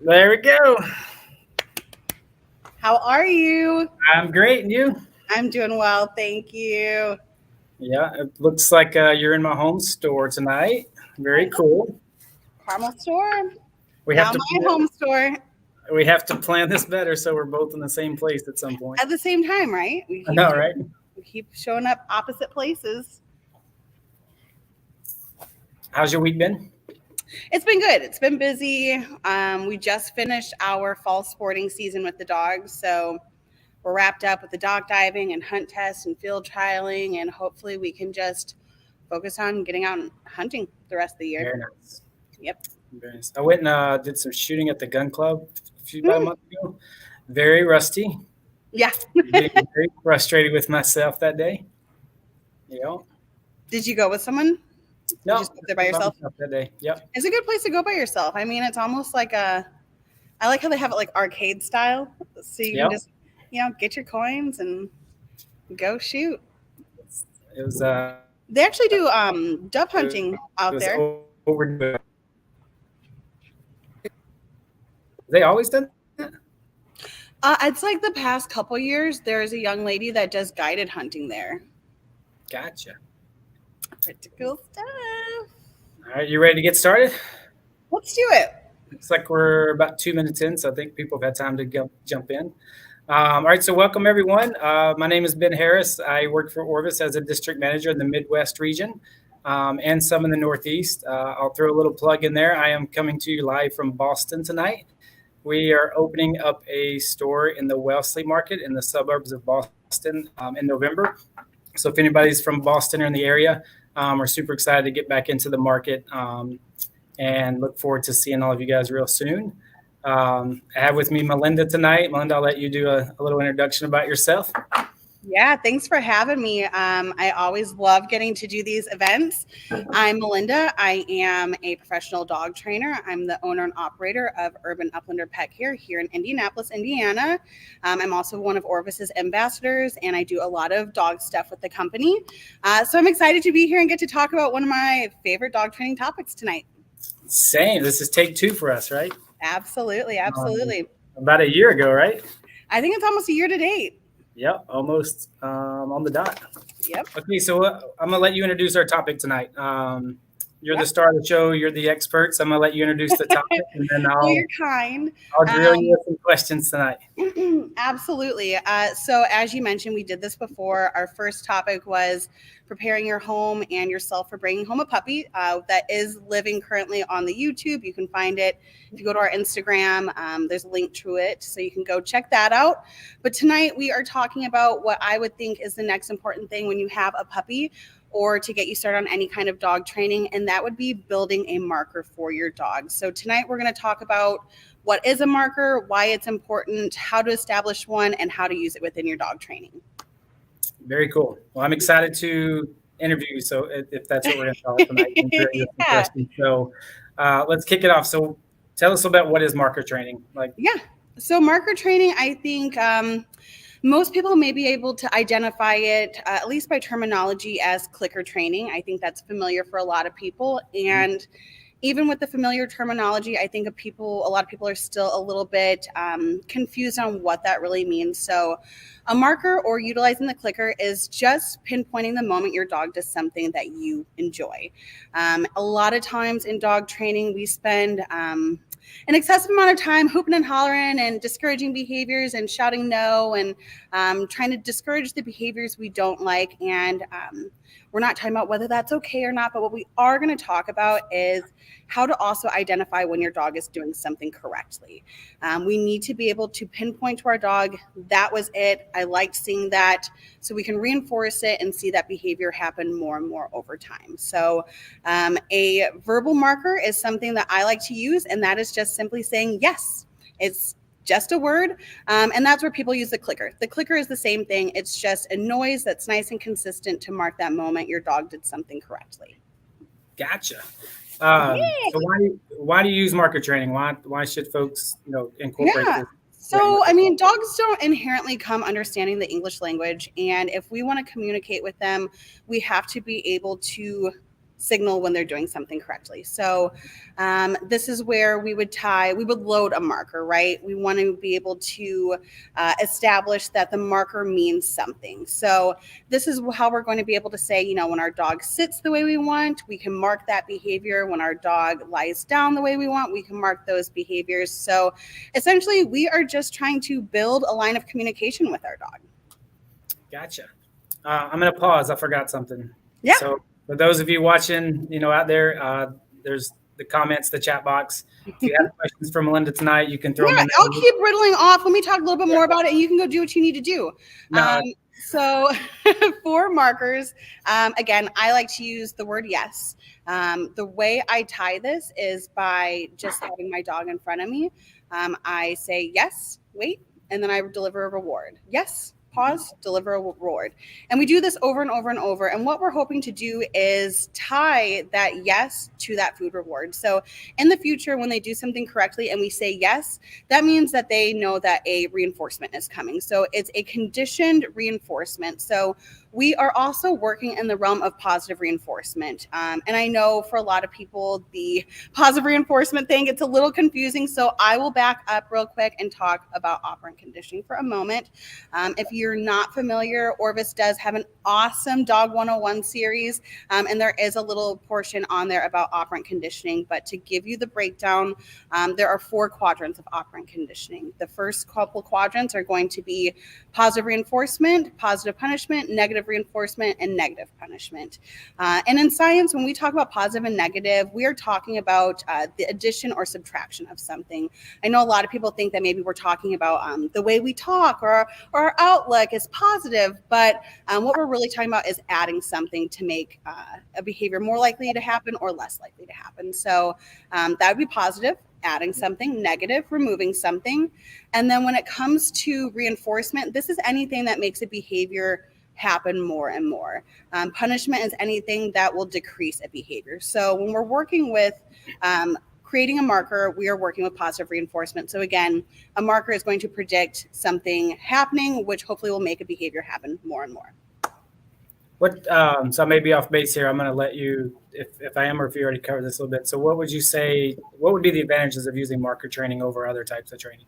There we go. How are you? I'm great, and you? I'm doing well, thank you. Yeah, it looks like you're in my home store tonight. I Very know. cool. Carmel store, We have now to my home store. we have to plan this better so we're both in the same place at some point. At the same time, right? We I keep know, doing, right? we keep showing up opposite places. How's your week been? It's been good. It's been busy. We just finished our fall sporting season with the dogs, so we're wrapped up with the dog diving and hunt tests and field trialing, and hopefully we can just focus on getting out and hunting the rest of the year. Very nice. Yep. Very nice. I went and did some shooting at the gun club about a Mm, month ago. Very rusty. yeah. Getting very frustrated with myself that day. You know? Did you go with someone? You No, just go there by by yourself? myself that day. Yep. It's a good place to go by yourself. I mean, it's almost like I like how they have it like arcade style. So you can Yep. just, get your coins and go shoot. It was They actually do it dove was hunting out there. overdue. They always done that? It's like the past couple years, there's a young lady that does guided hunting there. Gotcha. Pretty cool stuff. All right, you ready to get started? Let's do it. Looks like we're about 2 minutes in, so I think people have had time to jump in. All right, so welcome everyone. My name is Ben Harris. I work for Orvis as a district manager in the Midwest region and some in the Northeast. I'll throw a little plug in there. I am coming to you live from Boston tonight. We are opening up a store in the Wellesley market in the suburbs of Boston in November. So if anybody's from Boston or in the area, we're super excited to get back into the market and look forward to seeing all of you guys real soon. I have with me Melinda tonight. Melinda, I'll let you do a little introduction about yourself. Yeah, thanks for having me. I always love getting to do these events. I'm Melinda. I am a professional dog trainer. I'm the owner and operator of Urban Uplander Pet Care here in Indianapolis, Indiana. I'm also one of Orvis's ambassadors, and I do a lot of dog stuff with the company. So I'm excited to be here and get to talk about one of my favorite dog training topics tonight. Same. This is take two for us, right? Absolutely, absolutely. About a year ago, right? I think it's almost a year to date. Yep, almost on the dot. Yep. Okay, so I'm gonna let you introduce our topic tonight. You're the star of the show. You're the expert. So I'm gonna let you introduce the topic, and then Well, you're kind. I'll drill you with some questions tonight. Absolutely. So as you mentioned, we did this before. Our first topic was preparing your home and yourself for bringing home a puppy that is living currently on the YouTube. You can find it if you go to our Instagram. There's a link to it, so you can go check that out. But tonight we are talking about what I would think is the next important thing when you have a puppy or to get you started on any kind of dog training, and that would be building a marker for your dog. So tonight we're going to talk about what is a marker, why it's important, how to establish one, and how to use it within your dog training. Very cool. Well, I'm excited to interview you. So if that's what we're going to talk tonight, Yeah. So let's kick it off. So tell us about what is marker training. So marker training, I think most people may be able to identify it, at least by terminology, as clicker training. I think that's familiar for a lot of people. And even with the familiar terminology, I think a lot of people are still a little bit confused on what that really means. So a marker or utilizing the clicker is just pinpointing the moment your dog does something that you enjoy. A lot of times in dog training, we spend an excessive amount of time hooping and hollering and discouraging behaviors and shouting no and trying to discourage the behaviors we don't like. And we're not talking about whether that's okay or not, but what we are going to talk about is how to also identify when your dog is doing something correctly. We need to be able to pinpoint to our dog, that was it. I liked seeing that, so we can reinforce it and see that behavior happen more and more over time. So a verbal marker is something that I like to use, and that is just simply saying yes. It's just a word, and that's where people use the clicker. The clicker is the same thing. It's just a noise that's nice and consistent to mark that moment your dog did something correctly. Gotcha. So why do you use marker training? Why should folks incorporate this? So, I mean, dogs don't inherently come understanding the English language, and if we want to communicate with them, we have to be able to signal when they're doing something correctly. So this is where we would load a marker, right? We want to be able to establish that the marker means something. So this is how we're going to be able to say, when our dog sits the way we want, we can mark that behavior. When our dog lies down the way we want, we can mark those behaviors. So essentially, we are just trying to build a line of communication with our dog. Gotcha. I'm going to pause. I forgot something. Yeah. So for those of you watching, out there, there's the comments, the chat box. If you have questions for Melinda tonight, you can throw them in. I'll keep riddling off. Let me talk a little bit more about it, and you can go do what you need to do. No. So for markers, again, I like to use the word yes. The way I tie this is by just having my dog in front of me. I say yes, wait, and then I deliver a reward. Yes, pause, deliver a reward. And we do this over and over and over. And what we're hoping to do is tie that yes to that food reward. So in the future, when they do something correctly and we say yes, that means that they know that a reinforcement is coming. So it's a conditioned reinforcement. So we are also working in the realm of positive reinforcement. And I know for a lot of people, the positive reinforcement thing, it's a little confusing. So I will back up real quick and talk about operant conditioning for a moment. If you're not familiar, Orvis does have an awesome Dog 101 series. And there is a little portion on there about operant conditioning. But to give you the breakdown, there are 4 quadrants of operant conditioning. The first couple quadrants are going to be positive reinforcement, positive punishment, negative reinforcement, and negative punishment. And in science, when we talk about positive and negative, we are talking about the addition or subtraction of something. I know a lot of people think that maybe we're talking about the way we talk or our outlook is positive, but what we're really talking about is adding something to make a behavior more likely to happen or less likely to happen. So that would be positive, adding something, negative, removing something. And then when it comes to reinforcement, this is anything that makes a behavior happen more and more. Punishment is anything that will decrease a behavior. So when we're working with creating a marker, we are working with positive reinforcement. So again, a marker is going to predict something happening, which hopefully will make a behavior happen more and more. So I may be off base here. I'm going to let you, if I am, or if you already covered this a little bit. So what would you say, what would be the advantages of using marker training over other types of training?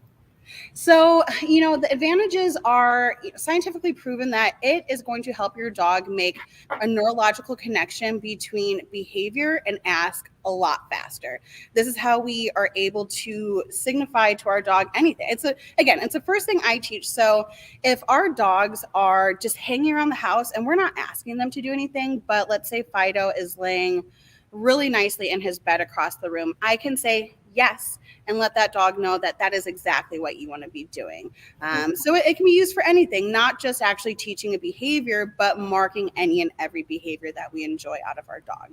So, the advantages are scientifically proven that it is going to help your dog make a neurological connection between behavior and ask a lot faster. This is how we are able to signify to our dog anything. It's the first thing I teach. So if our dogs are just hanging around the house and we're not asking them to do anything, but let's say Fido is laying really nicely in his bed across the room, I can say yes and let that dog know that that is exactly what you want to be doing. So it can be used for anything, not just actually teaching a behavior, but marking any and every behavior that we enjoy out of our dog.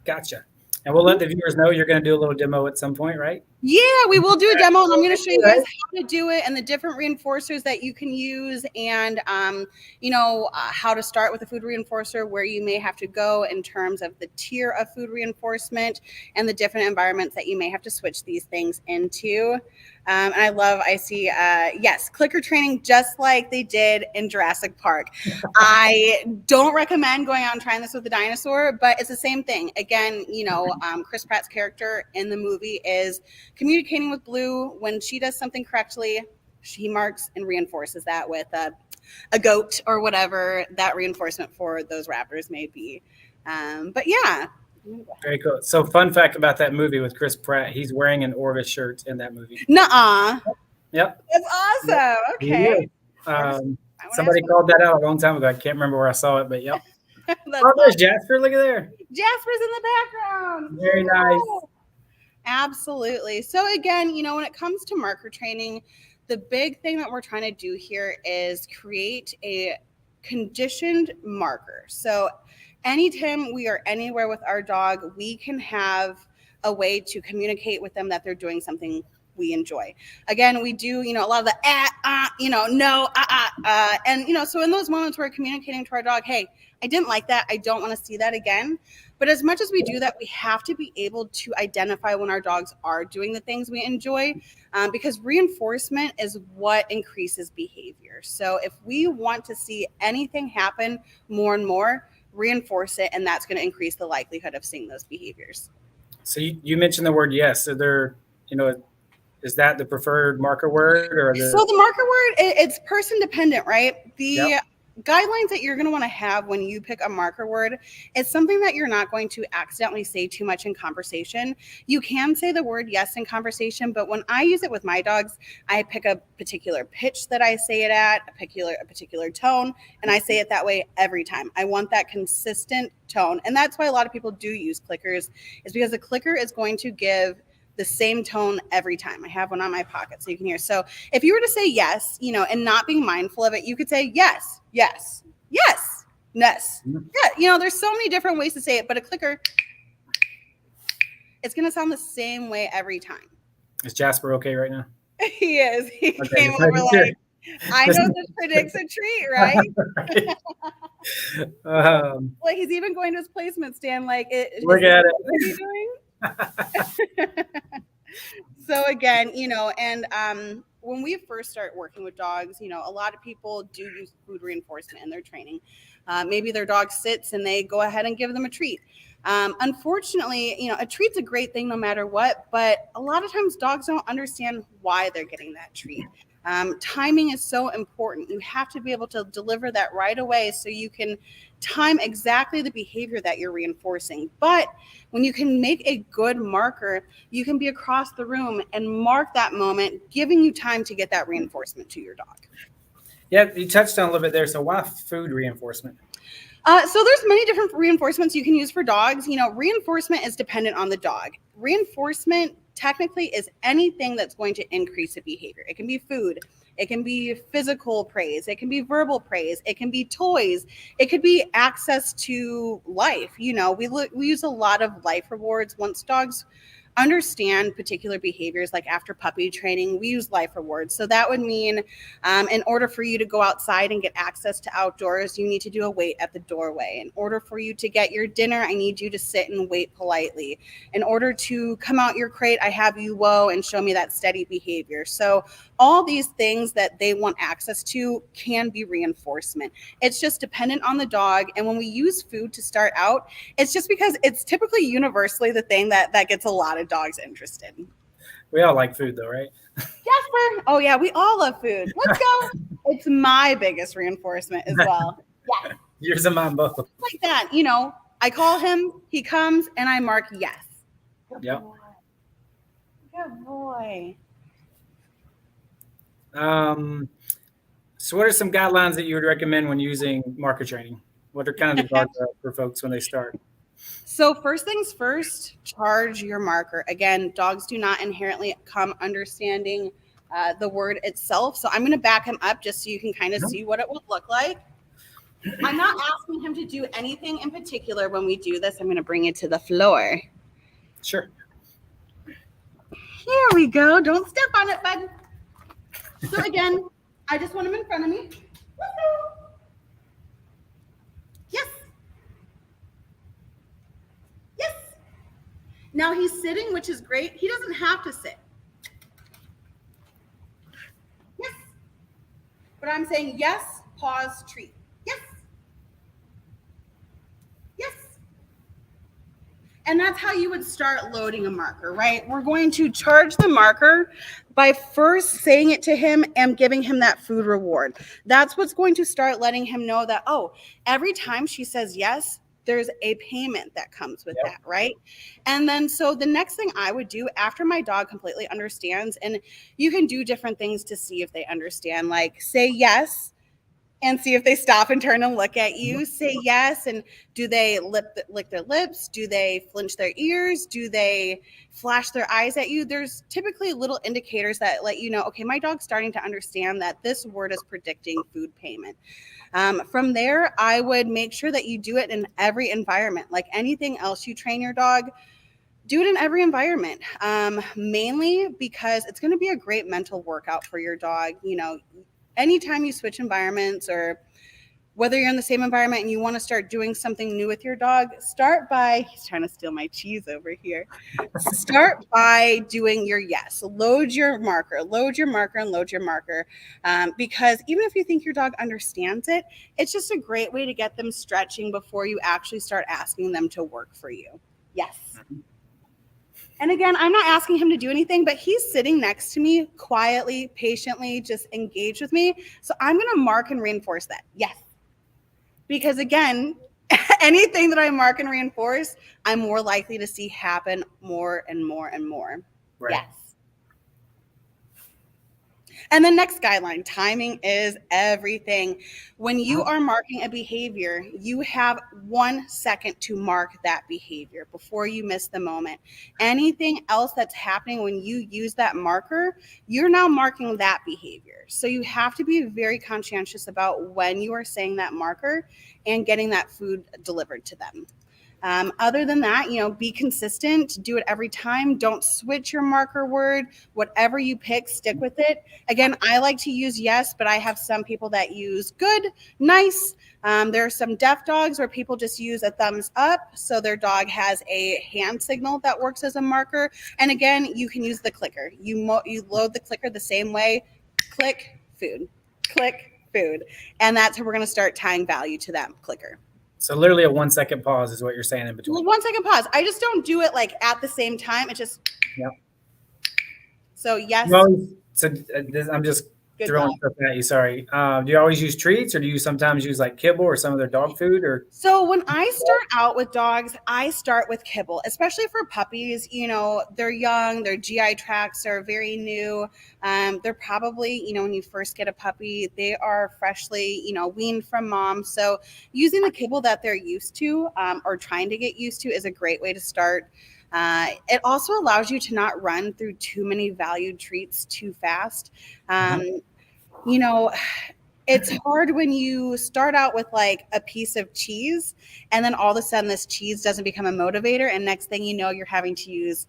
Gotcha. And we'll let the viewers know you're going to do a little demo at some point, right? Yeah, we will do a demo, and I'm going to show you guys how to do it and the different reinforcers that you can use, and how to start with a food reinforcer, where you may have to go in terms of the tier of food reinforcement and the different environments that you may have to switch these things into. And I see, yes, clicker training, just like they did in Jurassic Park. I don't recommend going out and trying this with a dinosaur, but it's the same thing. Again, Chris Pratt's character in the movie is communicating with Blue. When she does something correctly, she marks and reinforces that with a goat or whatever that reinforcement for those raptors may be. But yeah. Very cool. So fun fact about that movie with Chris Pratt, he's wearing an Orvis shirt in that movie. Nuh-uh. Yep. That's awesome. Yep. Okay. Somebody called that out a long time ago. I can't remember where I saw it, but yep. There's Jasper. Look at there. Jasper's in the background. Very nice. Absolutely. So again, when it comes to marker training, the big thing that we're trying to do here is create a conditioned marker. So anytime we are anywhere with our dog, we can have a way to communicate with them that they're doing something we enjoy. Again, we do, a lot of the no, and so in those moments we're communicating to our dog, hey, I didn't like that. I don't want to see that again. But as much as we do that, we have to be able to identify when our dogs are doing the things we enjoy, because reinforcement is what increases behavior. So if we want to see anything happen more and more, reinforce it, and that's going to increase the likelihood of seeing those behaviors. So you mentioned the word yes. So there, is that the preferred marker word or So the marker word, it's person dependent, right? The Yep. guidelines that you're going to want to have when you pick a marker word is something that you're not going to accidentally say too much in conversation. You can say the word yes in conversation, but when I use it with my dogs, I pick a particular pitch that I say it at, a particular tone, and I say it that way every time. I want that consistent tone, and that's why a lot of people do use clickers, is because the clicker is going to give the same tone every time. I have one on my pocket so you can hear. So if you were to say yes, and not being mindful of it, you could say yes, yes, yes, yes. Yeah, there's so many different ways to say it, but a clicker, it's going to sound the same way every time. Is Jasper okay right now? He is. He Okay, came over like, I know this predicts a treat, right? Like he's even going to his placement stand like, look at it. What are you doing? So again, and when we first start working with dogs, a lot of people do use food reinforcement in their training. Maybe their dog sits and they go ahead and give them a treat. Unfortunately, a treat's a great thing no matter what, but a lot of times dogs don't understand why they're getting that treat. Timing is so important. You have to be able to deliver that right away so you can time exactly the behavior that you're reinforcing. But when you can make a good marker, you can be across the room and mark that moment, giving you time to get that reinforcement to your dog. Yeah, you touched on a little bit there. So why food reinforcement? So there's many different reinforcements you can use for dogs. Reinforcement is dependent on the dog. Reinforcement technically is anything that's going to increase a behavior. It can be food. It can be physical praise. It can be verbal praise. It can be toys. It could be access to life. We use a lot of life rewards. Once dogs understand particular behaviors, like after puppy training, we use life rewards. So that would mean in order for you to go outside and get access to outdoors, you need to do a wait at the doorway. In order for you to get your dinner, I need you to sit and wait politely. In order to come out your crate, I have you whoa and show me that steady behavior. So all these things that they want access to can be reinforcement. It's just dependent on the dog. And when we use food to start out, it's just because it's typically universally the thing that gets a lot of dogs interested. We all like food though, right? Jasper. Oh yeah, we all love food. Let's go. It's my biggest reinforcement as well. Yes. Yours and mine both. Like that, I call him, he comes, and I mark yes. Yep. Good boy. So what are some guidelines that you would recommend when using marker training? What are kind of the guidelines for folks when they start? So first things first, charge your marker. Again, dogs do not inherently come understanding the word itself. So I'm going to back him up just so you can kind of see what it would look like. I'm not asking him to do anything in particular when we do this. I'm going to bring it to the floor. Sure. Here we go. Don't step on it, bud. So again, I just want him in front of me. Yes. Yes. Now he's sitting, which is great. He doesn't have to sit. Yes. But I'm saying yes, pause, treat. Yes. Yes. And that's how you would start loading a marker, right? We're going to charge the marker by first saying it to him and giving him that food reward. That's what's going to start letting him know that, oh, every time she says yes, there's a payment that comes with that, right? And then so the next thing I would do after my dog completely understands, and you can do different things to see if they understand, like say yes, and see if they stop and turn and look at you. Say yes, and do they lick their lips? Do they flinch their ears? Do they flash their eyes at you? There's typically little indicators that let you know, okay, my dog's starting to understand that this word is predicting food payment. From there, I would make sure that you do it in every environment. Like anything else you train your dog, do it in every environment, mainly because it's going to be a great mental workout for your dog. Anytime you switch environments or Whether you're in the same environment and you want to start doing something new with your dog, start by, he's trying to steal my cheese over here. Start by doing your yes. Load your marker, and load your marker. Because even if you think your dog understands it, it's just a great way to get them stretching before you actually start asking them to work for you. Yes. And again, I'm not asking him to do anything, but he's sitting next to me quietly, patiently, just engaged with me. So I'm going to mark and reinforce that. Yes. Because again, anything that I mark and reinforce, I'm more likely to see happen more and more and more. Right. Yes. And the next guideline, timing is everything. When you are marking a behavior, you have 1 second to mark that behavior before you miss the moment. Anything else that's happening when you use that marker, you're now marking that behavior. So you have to be very conscientious about when you are saying that marker and getting that food delivered to them. Other than that, be consistent, do it every time. Don't switch your marker word. Whatever you pick, stick with it. Again, I like to use yes, but I have some people that use good, nice. There are some deaf dogs where people just use a thumbs up. So their dog has a hand signal that works as a marker. And again, you can use the clicker. You load the clicker the same way. Click, food. Click, food. And that's how we're going to start tying value to that clicker. So literally a 1 second pause is what you're saying in between. 1 second pause. I just don't do it like at the same time. It's just. Yep. So yes. Well, I'm just Good throwing dog. stuff at you. Sorry. Do you always use treats, or do you sometimes use like kibble or some of their dog food? Or So when I start out with dogs, I start with kibble, especially for puppies. They're young, their GI tracts are very new. They're probably, when you first get a puppy, they are freshly, weaned from mom. So using the kibble that they're used to or trying to get used to is a great way to start. It also allows you to not run through too many valued treats too fast. It's hard when you start out with like a piece of cheese and then all of a sudden this cheese doesn't become a motivator. And next thing you know, you're having to use,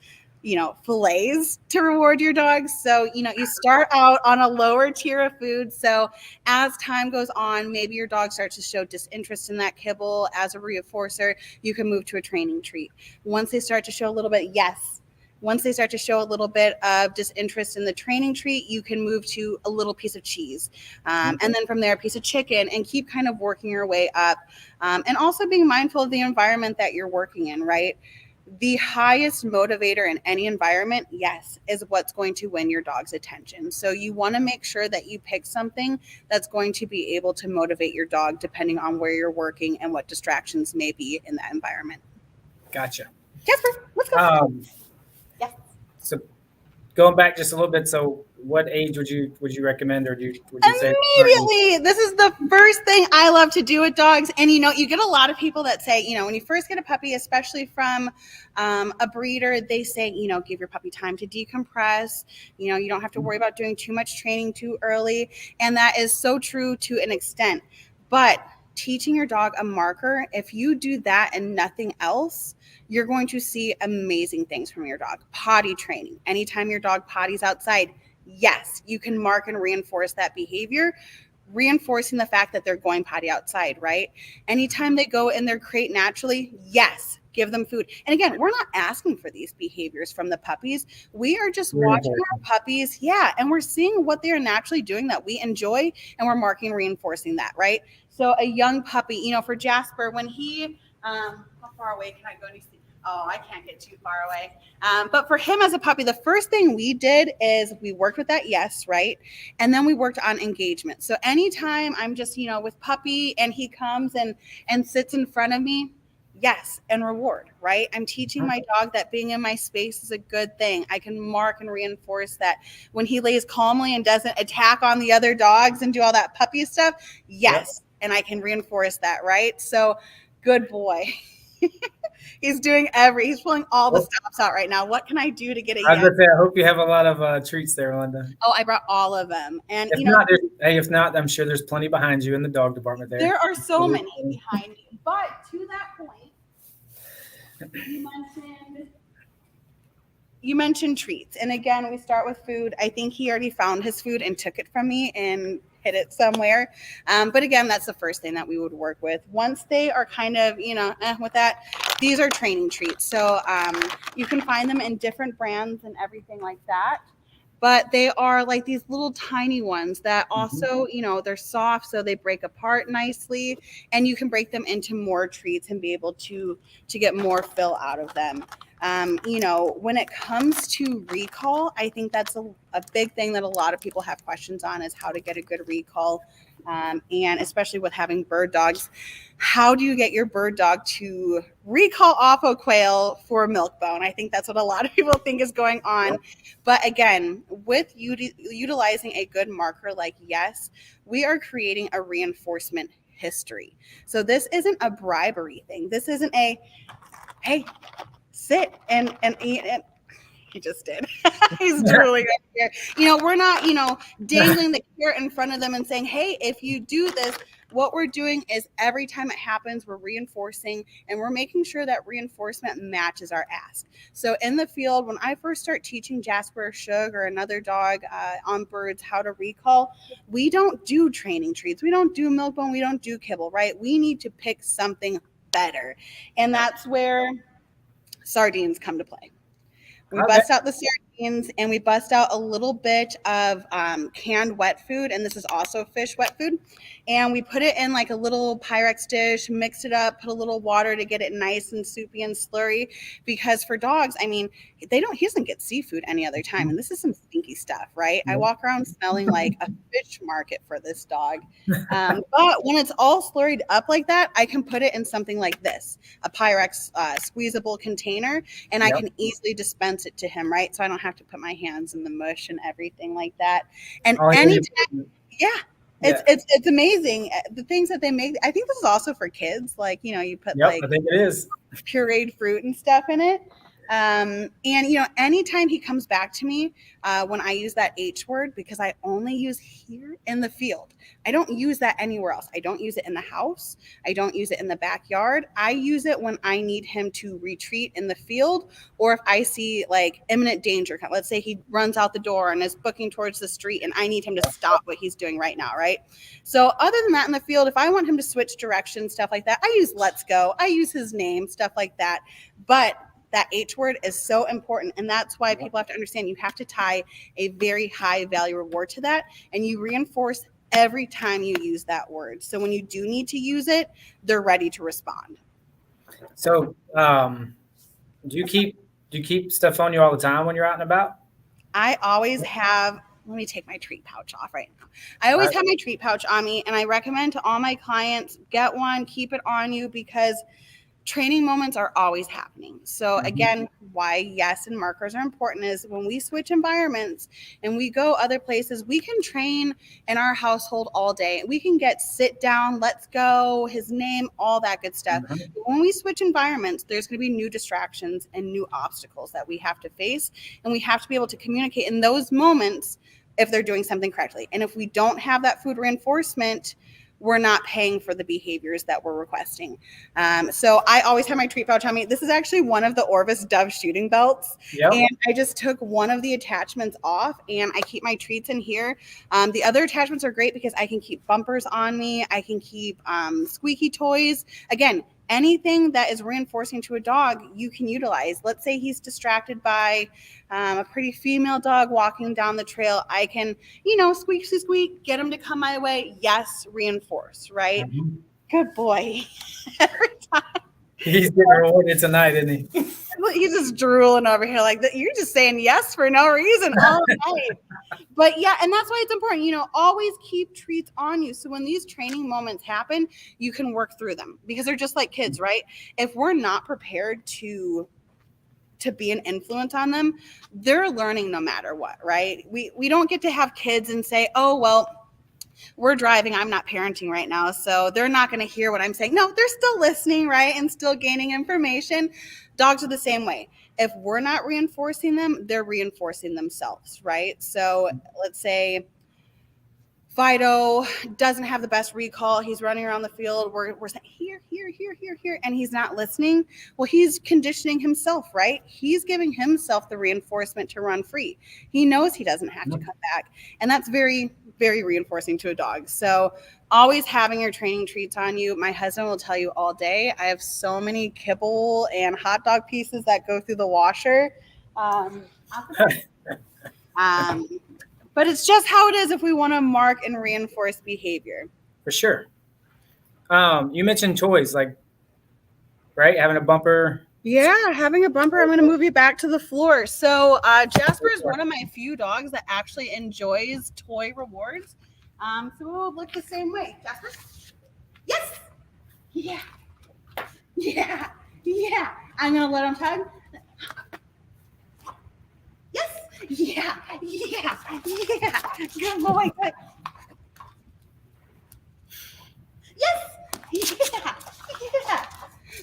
fillets to reward your dogs. So, you start out on a lower tier of food. So as time goes on, maybe your dog starts to show disinterest in that kibble as a reinforcer. You can move to a training treat. Once they start to show a little bit, yes. Once they start to show a little bit of disinterest in the training treat, you can move to a little piece of cheese. And then from there, a piece of chicken, and keep kind of working your way up. And also being mindful of the environment that you're working in, right? The highest motivator in any environment, yes, is what's going to win your dog's attention. So you want to make sure that you pick something that's going to be able to motivate your dog depending on where you're working and what distractions may be in that environment. Gotcha. Jasper, let's go. Yes. So going back just a little bit, so what age would you recommend, or would you say? Immediately, this is the first thing I love to do with dogs. And you get a lot of people that say, when you first get a puppy, especially from a breeder, they say, give your puppy time to decompress. You don't have to worry about doing too much training too early. And that is so true to an extent. But teaching your dog a marker, if you do that and nothing else, you're going to see amazing things from your dog. Potty training. Anytime your dog potties outside, yes, you can mark and reinforce that behavior, reinforcing the fact that they're going potty outside, right? Anytime they go in their crate naturally, yes, give them food. And again, we're not asking for these behaviors from the puppies. We are just watching our puppies. Yeah. And we're seeing what they are naturally doing that we enjoy, and we're marking and reinforcing that, right? So a young puppy, for Jasper, when he, how far away can I go? Oh, I can't get too far away. But for him as a puppy, the first thing we did is we worked with that yes, right? And then we worked on engagement. So anytime I'm just, with puppy and he comes and sits in front of me, yes, and reward, right? I'm teaching my dog that being in my space is a good thing. I can mark and reinforce that. When he lays calmly and doesn't attack on the other dogs and do all that puppy stuff, yes, and I can reinforce that, right? So good boy. He's pulling all the stops out right now. What can I do to get a yes? I hope you have a lot of treats there, Melinda. Oh, I brought all of them. And if not, I'm sure there's plenty behind you in the dog department there. There are so many behind me. But to that point, you mentioned treats. And again, we start with food. I think he already found his food and took it from me. And hit it somewhere. But again, that's the first thing that we would work with. Once they are kind of, with that, these are training treats. So you can find them in different brands and everything like that. But they are like these little tiny ones that also, they're soft, so they break apart nicely, and you can break them into more treats and be able to get more fill out of them. When it comes to recall, I think that's a big thing that a lot of people have questions on is how to get a good recall. And especially with having bird dogs, how do you get your bird dog to recall off a quail for milk-bone? I think that's what a lot of people think is going on. But again, with utilizing a good marker like yes, we are creating a reinforcement history. So this isn't a bribery thing. This isn't a, hey, sit and eat it. He just did. He's drooling right here. We're not, dangling the carrot in front of them and saying, hey, if you do this, what we're doing is every time it happens, we're reinforcing, and we're making sure that reinforcement matches our ask. So in the field, when I first start teaching Jasper or Shug or another dog on birds how to recall, we don't do training treats. We don't do milk bone. We don't do kibble, right? We need to pick something better. And that's where sardines come to play. We bust out the sardines and we bust out a little bit of canned wet food. And this is also fish wet food. And we put it in like a little Pyrex dish, mix it up, put a little water to get it nice and soupy and slurry. Because for dogs, I mean, he doesn't get seafood any other time. And this is some stinky stuff, right? I walk around smelling like a fish market for this dog. But when it's all slurried up like that, I can put it in something like this, a Pyrex squeezable container, and I can easily dispense it to him, right? So I don't have to put my hands in the mush and everything like that. And anytime, it's amazing the things that they make. I think this is also for kids. Like, you put I think it is pureed fruit and stuff in it. And anytime he comes back to me when I use that H word, because I only use here in the field, I don't use that anywhere else. I don't use it in the house. I don't use it in the backyard. I use it when I need him to retreat in the field, or if I see like imminent danger. Let's say he runs out the door and is booking towards the street and I need him to stop what he's doing right now, right? So other than that in the field, if I want him to switch direction, stuff like that, I use let's go. I use his name, stuff like that. But that H word is so important. And that's why people have to understand you have to tie a very high value reward to that. And you reinforce every time you use that word. So when you do need to use it, they're ready to respond. So do you keep stuff on you all the time when you're out and about? I always have, let me take my treat pouch off right now. I always have my treat pouch on me, and I recommend to all my clients, get one, keep it on you, because training moments are always happening. So again, why yes and markers are important is when we switch environments and we go other places, we can train in our household all day. We can get sit down, let's go, his name, all that good stuff. But when we switch environments, there's going to be new distractions and new obstacles that we have to face. And we have to be able to communicate in those moments if they're doing something correctly. And if we don't have that food reinforcement, we're not paying for the behaviors that we're requesting. So I always have my treat pouch on me. This is actually one of the Orvis Dove shooting belts. And I just took one of the attachments off and I keep my treats in here. The other attachments are great because I can keep bumpers on me. I can keep squeaky toys. Again, anything that is reinforcing to a dog, you can utilize. Let's say he's distracted by a pretty female dog walking down the trail. I can, squeak, squeak, get him to come my way. Yes, reinforce, right? Good boy. Every time. He's getting rewarded tonight, isn't he? He's just drooling over here like that. You're just saying yes for no reason all night. But yeah, and that's why it's important, always keep treats on you. So when these training moments happen, you can work through them because they're just like kids, right? If we're not prepared to be an influence on them, they're learning no matter what, right? We don't get to have kids and say, oh, well, we're driving, I'm not parenting right now, so they're not going to hear what I'm saying. No, they're still listening, right? And still gaining information. Dogs are the same way. If we're not reinforcing them, they're reinforcing themselves, right? So let's say Fido doesn't have the best recall. He's running around the field. We're saying here, and he's not listening. Well, he's conditioning himself, right? He's giving himself the reinforcement to run free. He knows he doesn't have to come back. And that's very, very reinforcing to a dog. So always having your training treats on you. My husband will tell you all day, I have so many kibble and hot dog pieces that go through the washer. But it's just how it is if we want to mark and reinforce behavior. For sure. You mentioned toys, like, right? Having a bumper. Yeah, having a bumper. I'm going to move you back to the floor. So Jasper is one of my few dogs that actually enjoys toy rewards. So we'll look the same way. Jasper? Yes! Yeah. Yeah. Yeah. I'm going to let him tug. Yes! Yeah. Yeah. Yeah. Good boy. Good. Yes! Yeah. Yeah.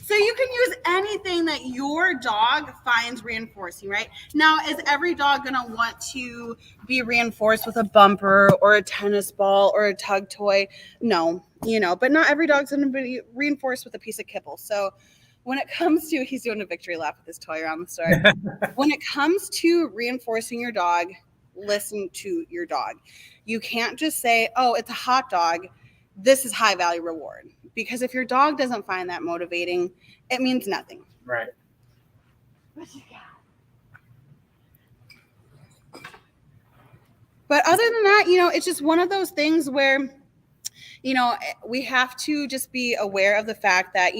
So you can use anything that your dog finds reinforcing, right? Now, is every dog going to want to be reinforced with a bumper or a tennis ball or a tug toy? No, but not every dog's going to be reinforced with a piece of kibble. So when it comes to, he's doing a victory lap with his toy around the store. When it comes to reinforcing your dog, listen to your dog. You can't just say, oh, it's a hot dog. This is high value reward. Because if your dog doesn't find that motivating, it means nothing. Right. What you got? But other than that, it's just one of those things where, we have to just be aware of the fact that,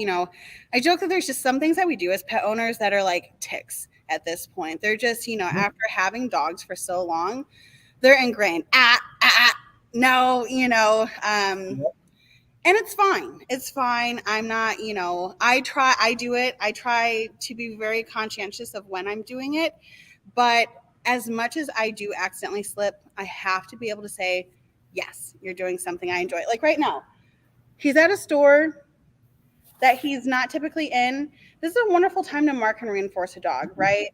I joke that there's just some things that we do as pet owners that are like ticks at this point. They're just, after having dogs for so long, they're ingrained. No, and it's fine. It's fine. I'm not, I do it. I try to be very conscientious of when I'm doing it. But as much as I do accidentally slip, I have to be able to say, yes, you're doing something I enjoy. Like right now, he's at a store that he's not typically in. This is a wonderful time to mark and reinforce a dog, right?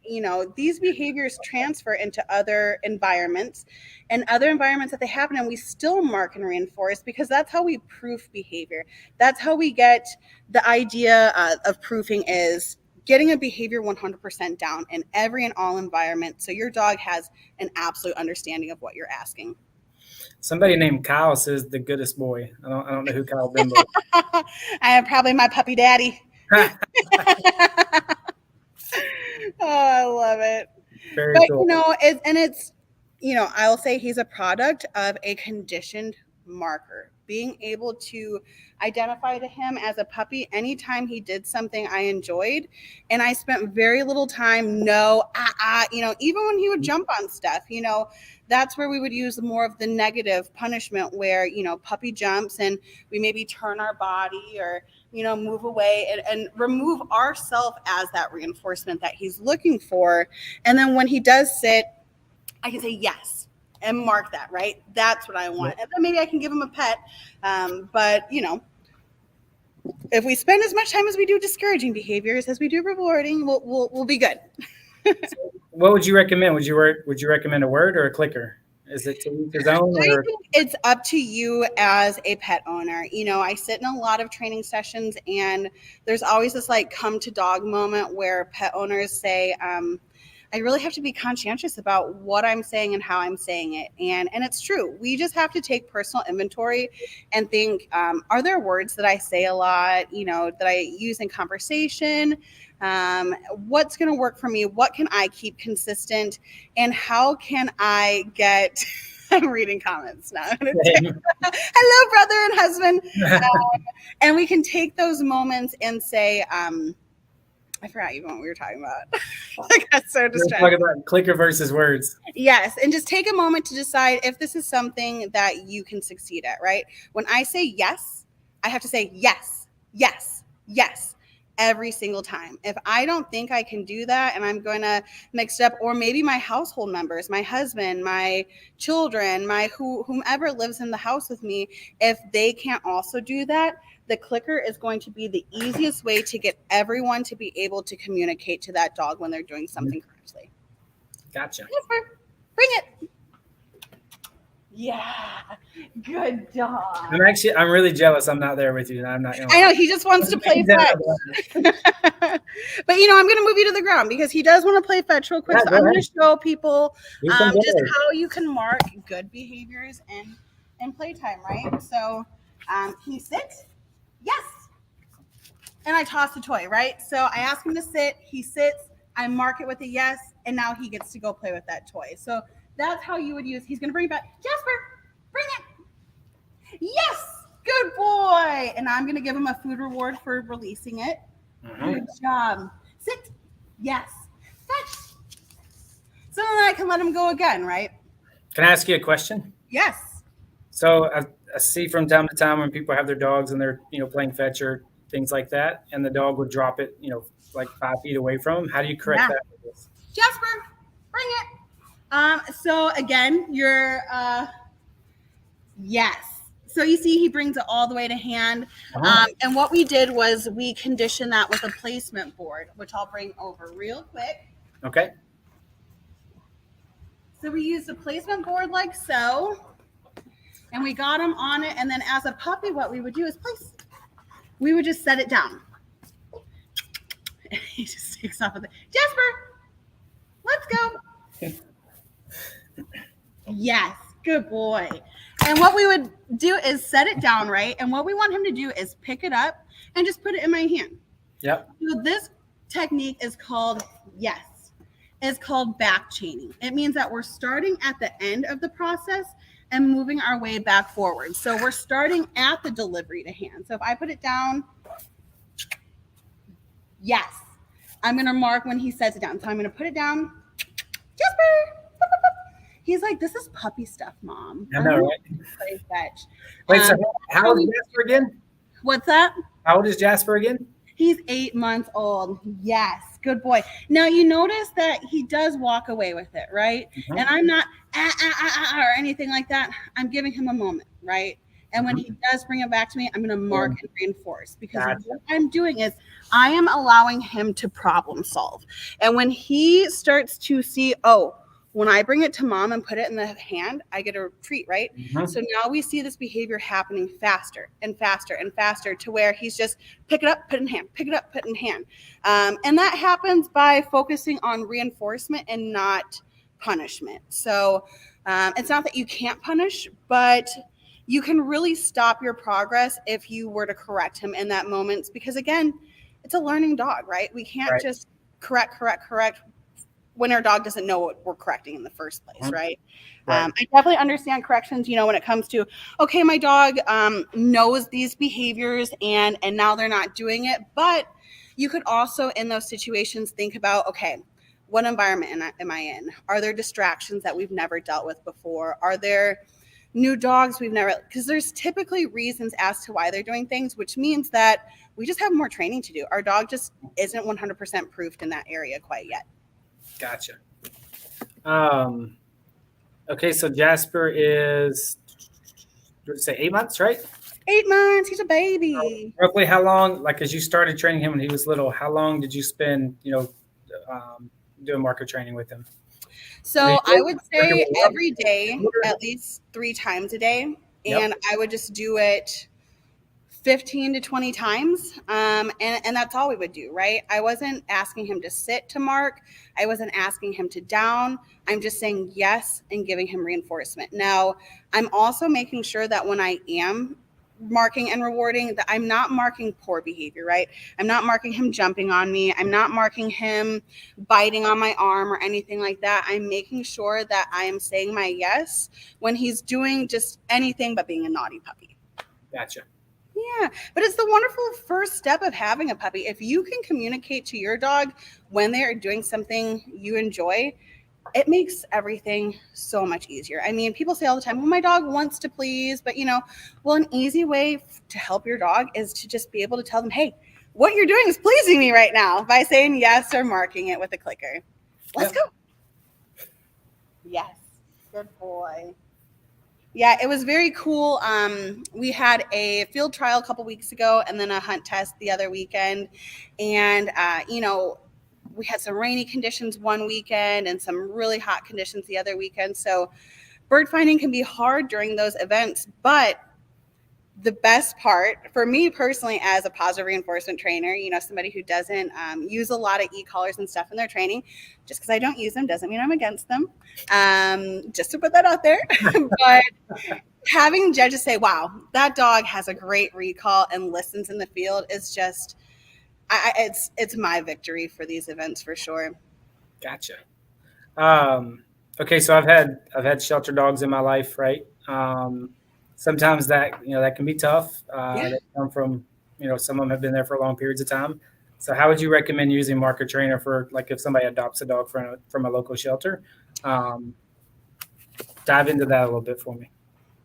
These behaviors transfer into other environments and other environments that they happen, and we still mark and reinforce because that's how we proof behavior. That's how we get the idea of proofing is getting a behavior 100% down in every and all environment so your dog has an absolute understanding of what you're asking. Somebody named Kyle says the goodest boy. I don't know who Kyle Benbow. I am probably my puppy daddy. Oh, I love it. Very cool. It's I'll say he's a product of a conditioned marker. Being able to identify to him as a puppy anytime he did something I enjoyed, and I spent very little time, even when he would jump on stuff, that's where we would use more of the negative punishment where, puppy jumps and we maybe turn our body or, move away and remove ourselves as that reinforcement that he's looking for. And then when he does sit, I can say yes and mark that, right? That's what I want. And then maybe I can give him a pet. But, if we spend as much time as we do discouraging behaviors as we do rewarding, we'll be good. So what would you recommend? Would you recommend a word or a clicker? Is it to each his own? I think it's up to you as a pet owner. I sit in a lot of training sessions, and there's always this like come to dog moment where pet owners say, I really have to be conscientious about what I'm saying and how I'm saying it. And it's true. We just have to take personal inventory and think, are there words that I say a lot, that I use in conversation? What's going to work for me? What can I keep consistent? And how can I get, I'm reading comments now. Hello, brother and husband. And we can take those moments and say, I forgot even what we were talking about. I got so distracted. We're talking about clicker versus words. Yes. And just take a moment to decide if this is something that you can succeed at, right? When I say yes, I have to say yes, yes, yes, every single time. If I don't think I can do that and I'm going to mix it up, or maybe my household members, my husband, my children, whomever lives in the house with me, if they can't also do that, the clicker is going to be the easiest way to get everyone to be able to communicate to that dog when they're doing something correctly. Gotcha. Bring it. Yeah, good dog. I'm really jealous. I'm not there with you. I'm not. I know he just wants to play fetch. But I'm going to move you to the ground because he does want to play fetch real quick. Yeah, so I'm going to show people just how how you can mark good behaviors and in playtime, right? So he sits, yes. And I toss the toy, right? So I ask him to sit, he sits, I mark it with a yes, and now he gets to go play with that toy. So that's how you would use, he's gonna bring it back. Jasper, bring it. Yes, good boy. And I'm gonna give him a food reward for releasing it. Good job. Sit, yes. Fetch. So then I can let him go again, right? Can I ask you a question? Yes. So I see from time to time when people have their dogs and they're, playing fetch or things like that, and the dog would drop it, like 5 feet away from them. How do you correct Yeah. that with this? Jasper, bring it. So again, you're yes. So you see he brings it all the way to hand. And what we did was we conditioned that with a placement board, which I'll bring over real quick. Okay. So we used a placement board like so, and we got him on it. And then as a puppy, what we would do is place. We would just set it down. He just takes off with it. Jasper, let's go. Yes, good boy. And what we would do is set it down, right? And what we want him to do is pick it up and just put it in my hand. Yep. So this technique is called yes. It's called back chaining. It means that we're starting at the end of the process and moving our way back forward. So we're starting at the delivery to hand. So if I put it down, yes, I'm going to mark when he sets it down. So I'm going to put it down. Jasper. He's like, this is puppy stuff, Mom. I know, right? Play fetch. Wait, so how old is Jasper again? What's that? How old is Jasper again? He's 8 months old. Yes, good boy. Now you notice that he does walk away with it, right? And I'm not or anything like that. I'm giving him a moment, right? And when he does bring it back to me, I'm going to mark and reinforce, because what I'm doing is I am allowing him to problem solve. And when he starts to see, oh, when I bring it to Mom and put it in the hand, I get a treat, right? So now we see this behavior happening faster and faster and faster, to where he's just pick it up, put it in hand, pick it up, put it in hand. And that happens by focusing on reinforcement and not punishment. So it's not that you can't punish, but you can really stop your progress if you were to correct him in that moment, because again, it's a learning dog, right? We can't just correct when our dog doesn't know what we're correcting in the first place, right? I definitely understand corrections, when it comes to, okay, my dog knows these behaviors and now they're not doing it. But you could also, in those situations, think about, okay, what environment am I in? Are there distractions that we've never dealt with before? Are there new dogs we've never, because there's typically reasons as to why they're doing things, which means that we just have more training to do. Our dog just isn't 100% proofed in that area quite yet. Gotcha. Okay, so Jasper is, let's say 8 months, right? 8 months. He's a baby. Roughly how long, like as you started training him when he was little, how long did you spend, doing marker training with him? So I would say every day, at least 3 times a day. And I would just do it 15 to 20 times. And that's all we would do, right? I wasn't asking him to sit to mark. I wasn't asking him to down. I'm just saying yes and giving him reinforcement. Now, I'm also making sure that when I am marking and rewarding, that I'm not marking poor behavior, right? I'm not marking him jumping on me. I'm not marking him biting on my arm or anything like that. I'm making sure that I am saying my yes when he's doing just anything but being a naughty puppy. Gotcha. Yeah, but it's the wonderful first step of having a puppy. If you can communicate to your dog when they are doing something you enjoy, it makes everything so much easier. I mean, people say all the time, well, my dog wants to please, but an easy way to help your dog is to just be able to tell them, hey, what you're doing is pleasing me right now, by saying yes or marking it with a clicker. Let's go. Yes, good boy. Yeah, it was very cool. We had a field trial a couple weeks ago and then a hunt test the other weekend. And, we had some rainy conditions one weekend and some really hot conditions the other weekend. So bird finding can be hard during those events. But the best part for me personally, as a positive reinforcement trainer, somebody who doesn't use a lot of e-collars and stuff in their training, just because I don't use them doesn't mean I'm against them. Just to put that out there. But having judges say, wow, that dog has a great recall and listens in the field is just, it's my victory for these events for sure. Gotcha. Um, okay, so I've had shelter dogs in my life, right? Sometimes that can be tough. Yeah. They come from some of them have been there for long periods of time. So how would you recommend using marker trainer for like if somebody adopts a dog from a local shelter? Um, Dive into that a little bit for me.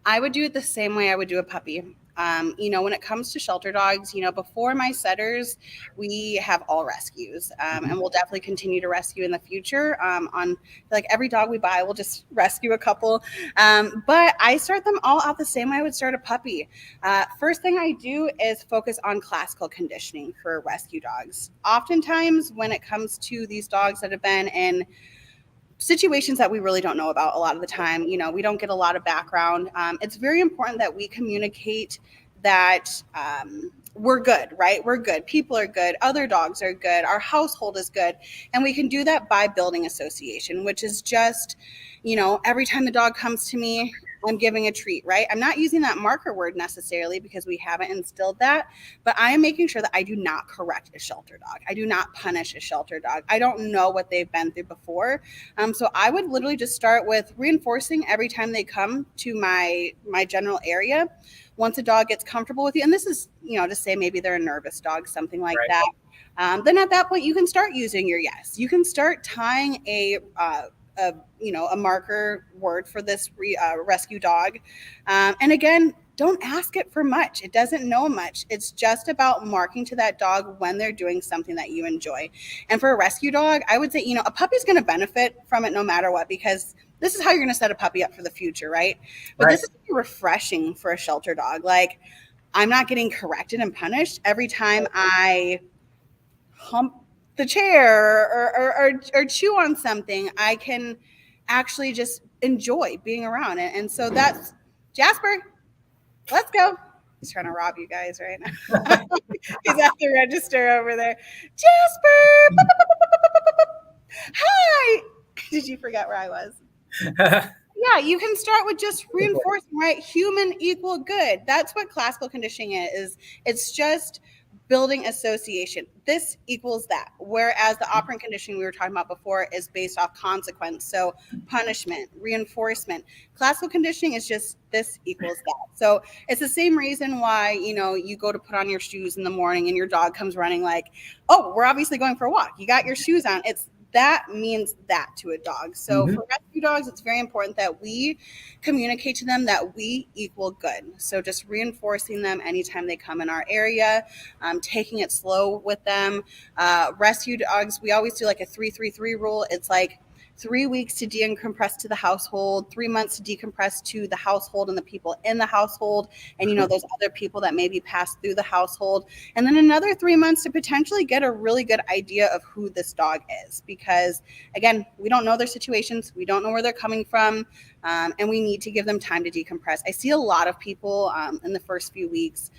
I would do it the same way I would do a puppy. When it comes to shelter dogs, before my setters, we have all rescues, and we'll definitely continue to rescue in the future. On like every dog we buy, we'll just rescue a couple. But I start them all out the same way I would start a puppy. First thing I do is focus on classical conditioning for rescue dogs. Oftentimes, when it comes to these dogs that have been in situations that we really don't know about a lot of the time, we don't get a lot of background. It's very important that we communicate that we're good, right? We're good. People are good. Other dogs are good. Our household is good. And we can do that by building association, which is just, every time the dog comes to me, I'm giving a treat, right? I'm not using that marker word necessarily because we haven't instilled that, but I am making sure that I do not correct a shelter dog. I do not punish a shelter dog. I don't know what they've been through before. So I would literally just start with reinforcing every time they come to my general area. Once a dog gets comfortable with you, and this is, to say maybe they're a nervous dog, something like Right. that. Then at that point, you can start using your yes. You can start tying a marker word for this rescue dog. And again, don't ask it for much. It doesn't know much. It's just about marking to that dog when they're doing something that you enjoy. And for a rescue dog, I would say, a puppy's going to benefit from it no matter what, because this is how you're going to set a puppy up for the future, right? But Right. this is refreshing for a shelter dog. Like, I'm not getting corrected and punished every time I hump the chair or chew on something. I can actually just enjoy being around it. And so that's Jasper. Let's go. He's trying to rob you guys right now. He's at the register over there. Jasper. Hi. Did you forget where I was? Yeah, you can start with just reinforcing, right? Human equal good. That's what classical conditioning is. It's just building association. This equals that. Whereas the operant conditioning we were talking about before is based off consequence. So punishment, reinforcement. Classical conditioning is just this equals that. So it's the same reason why, you go to put on your shoes in the morning and your dog comes running like, oh, we're obviously going for a walk. You got your shoes on. That means that to a dog. So for rescue dogs, it's very important that we communicate to them that we equal good. So just reinforcing them anytime they come in our area, taking it slow with them. Rescue dogs, we always do like a 3-3-3 rule. It's like 3 weeks to decompress to the household, 3 months to decompress to the household and the people in the household, and those other people that maybe pass through the household, and then another 3 months to potentially get a really good idea of who this dog is, because again, we don't know their situations, we don't know where they're coming from, and we need to give them time to decompress. I see a lot of people in the first few weeks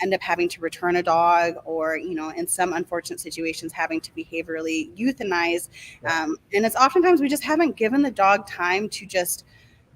end up having to return a dog, or in some unfortunate situations having to behaviorally euthanize, and it's oftentimes we just haven't given the dog time to just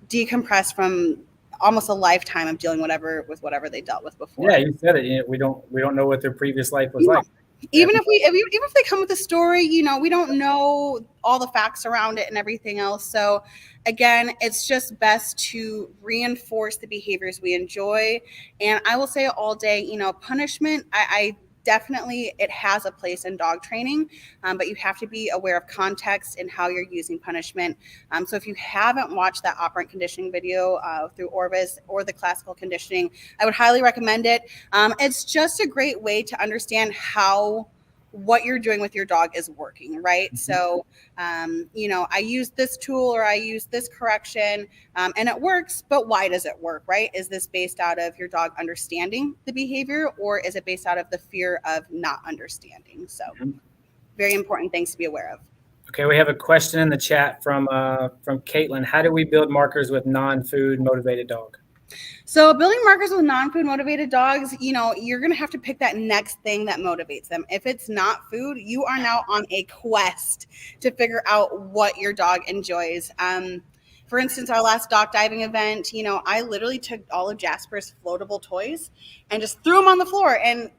decompress from almost a lifetime of dealing with whatever they dealt with before. Yeah, you said it. We don't know what their previous life was like. Even if they come with a story, we don't know all the facts around it and everything else. So again, it's just best to reinforce the behaviors we enjoy. And I will say all day, punishment, I definitely, it has a place in dog training, but you have to be aware of context and how you're using punishment. So if you haven't watched that operant conditioning video through Orvis or the classical conditioning, I would highly recommend it. It's just a great way to understand how what you're doing with your dog is working, right? So, I use this tool or I use this correction and it works, but why does it work, right? Is this based out of your dog understanding the behavior, or is it based out of the fear of not understanding? So very important things to be aware of. Okay, we have a question in the chat from Caitlin. How do we build markers with non-food motivated dog? So building markers with non-food motivated dogs, you're going to have to pick that next thing that motivates them. If it's not food, you are now on a quest to figure out what your dog enjoys. For instance, our last dock diving event, I literally took all of Jasper's floatable toys and just threw them on the floor. And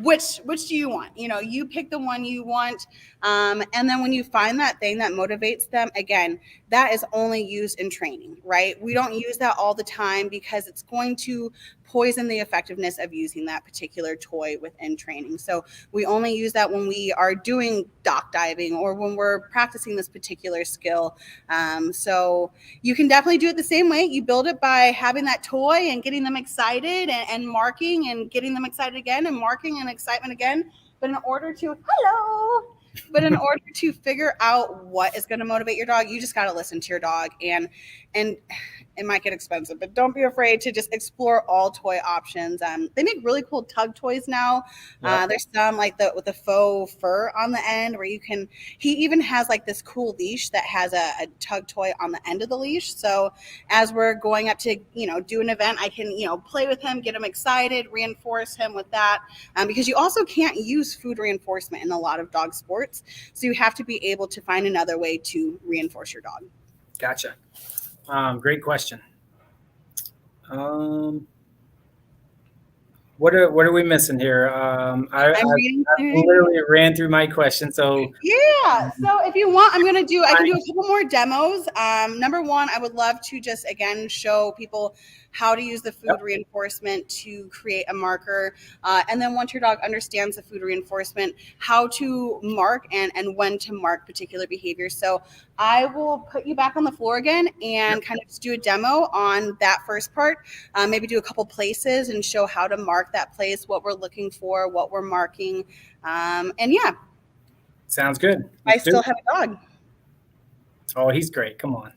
which do you want? You pick the one you want. And then when you find that thing that motivates them, again, that is only used in training, right? We don't use that all the time because it's going to poison the effectiveness of using that particular toy within training. So we only use that when we are doing dock diving or when we're practicing this particular skill. So you can definitely do it the same way. You build it by having that toy and getting them excited and marking and getting them excited again and marking and excitement again. But in order to figure out what is going to motivate your dog, you just got to listen to your dog, and it might get expensive, but don't be afraid to just explore all toy options. They make really cool tug toys now. Yep. There's some like with the faux fur on the end where he even has like this cool leash that has a tug toy on the end of the leash. So as we're going up to, do an event, I can, play with him, get him excited, reinforce him with that. Because you also can't use food reinforcement in a lot of dog sports. So you have to be able to find another way to reinforce your dog. Gotcha. Great question. What are we missing here? I literally ran through my question. So yeah. So if you want, I can do a couple more demos. Number one, I would love to just again show people how to use the food reinforcement to create a marker. And then once your dog understands the food reinforcement, how to mark and when to mark particular behaviors. So I will put you back on the floor again and kind of just do a demo on that first part. Maybe do a couple places and show how to mark that place, what we're looking for, what we're marking. And yeah. Sounds good. I still have a dog. Oh, he's great. Come on.